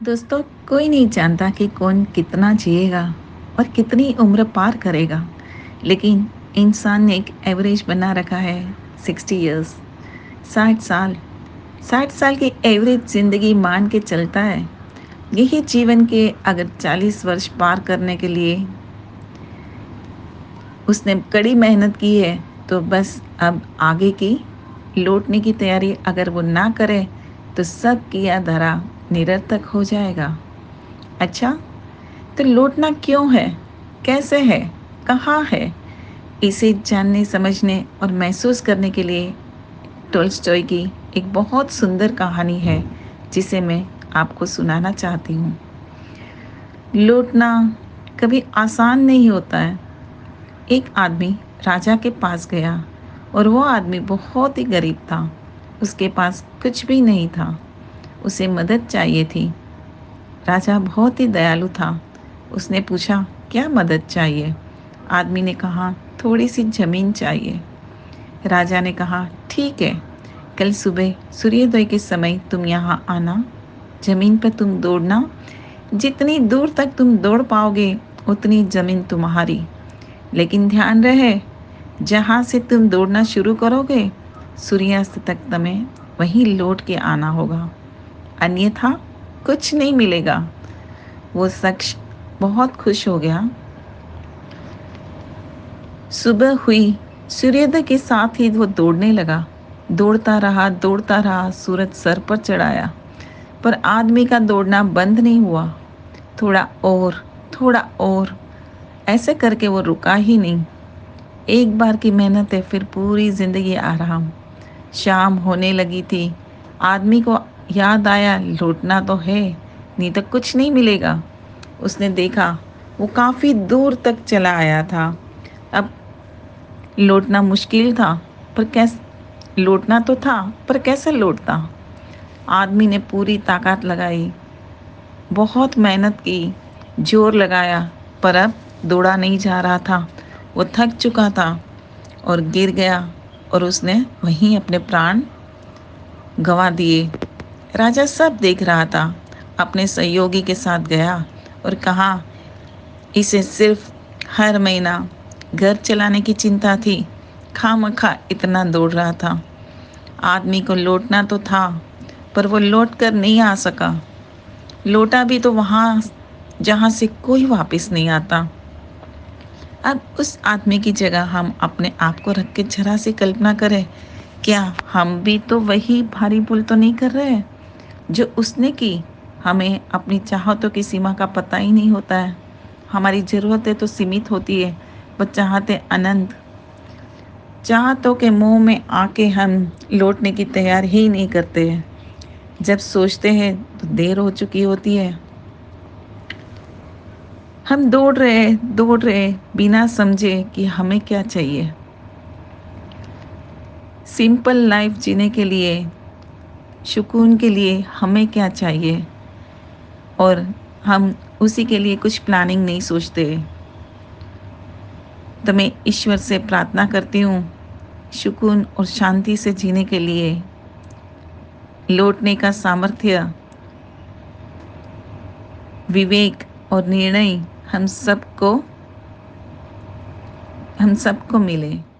दोस्तों, कोई नहीं जानता कि कौन कितना जिएगा और कितनी उम्र पार करेगा। लेकिन इंसान ने एक एवरेज बना रखा है। 60 इयर्स, 60 साल। 60 साल की एवरेज ज़िंदगी मान के चलता है। यही जीवन के अगर 40 वर्ष पार करने के लिए उसने कड़ी मेहनत की है, तो बस अब आगे की लौटने की तैयारी अगर वो ना करे तो सब किया धरा निरर्थक हो जाएगा। अच्छा, तो लौटना क्यों है, कैसे है, कहाँ है? इसे जानने, समझने और महसूस करने के लिए टोल्स्टॉय की एक बहुत सुंदर कहानी है, जिसे मैं आपको सुनाना चाहती हूँ। लौटना कभी आसान नहीं होता है। एक आदमी राजा के पास गया और वो आदमी बहुत ही गरीब था। उसके पास कुछ भी नहीं था। उसे मदद चाहिए थी। राजा बहुत ही दयालु था। उसने पूछा, क्या मदद चाहिए? आदमी ने कहा, थोड़ी सी जमीन चाहिए। राजा ने कहा, ठीक है, कल सुबह सूर्योदय के समय तुम यहाँ आना। जमीन पर तुम दौड़ना। जितनी दूर तक तुम दौड़ पाओगे उतनी जमीन तुम्हारी। लेकिन ध्यान रहे, जहाँ से तुम दौड़ना शुरू करोगे सूर्यास्त तक तुम्हें वहीं लौट के आना होगा, अन्यथा कुछ नहीं मिलेगा। वो शख्स बहुत खुश हो गया। सुबह हुई। सूर्योदय के साथ ही वो दौड़ने लगा। दौड़ता रहा, सूरज सर पर चढ़ाया, पर आदमी का दौड़ना बंद नहीं हुआ। थोड़ा और, थोड़ा और, ऐसे करके वो रुका ही नहीं। एक बार की मेहनत है, फिर पूरी जिंदगी आराम। शाम होने लगी थी। आदमी को याद आया, लौटना तो है, नहीं तो कुछ नहीं मिलेगा। उसने देखा, वो काफ़ी दूर तक चला आया था। अब लौटना मुश्किल था, पर कैसे लौटना तो था, पर कैसे लौटता? आदमी ने पूरी ताकत लगाई, बहुत मेहनत की, जोर लगाया, पर अब दौड़ा नहीं जा रहा था। वो थक चुका था और गिर गया, और उसने वहीं अपने प्राण गंवा दिए। राजा सब देख रहा था। अपने सहयोगी के साथ गया और कहा, इसे सिर्फ हर महीना घर चलाने की चिंता थी, खामखा इतना दौड़ रहा था। आदमी को लौटना तो था, पर वो लौट कर नहीं आ सका। लौटा भी तो वहाँ जहाँ से कोई वापस नहीं आता। अब उस आदमी की जगह हम अपने आप को रख के जरा सी कल्पना करें, क्या हम भी तो वही भारी भूल तो नहीं कर रहे जो उसने की? हमें अपनी चाहतों की सीमा का पता ही नहीं होता है। हमारी ज़रूरतें तो सीमित होती है, पर चाहते अनंत। चाहतों के मुंह में आके हम लौटने की तैयार ही नहीं करते हैं। जब सोचते हैं तो देर हो चुकी होती है। हम दौड़ रहे बिना समझे कि हमें क्या चाहिए। सिंपल लाइफ जीने के लिए, सुकून के लिए हमें क्या चाहिए, और हम उसी के लिए कुछ प्लानिंग नहीं सोचते। तो मैं ईश्वर से प्रार्थना करती हूँ, सुकून और शांति से जीने के लिए लौटने का सामर्थ्य, विवेक और निर्णय हम सबको मिले।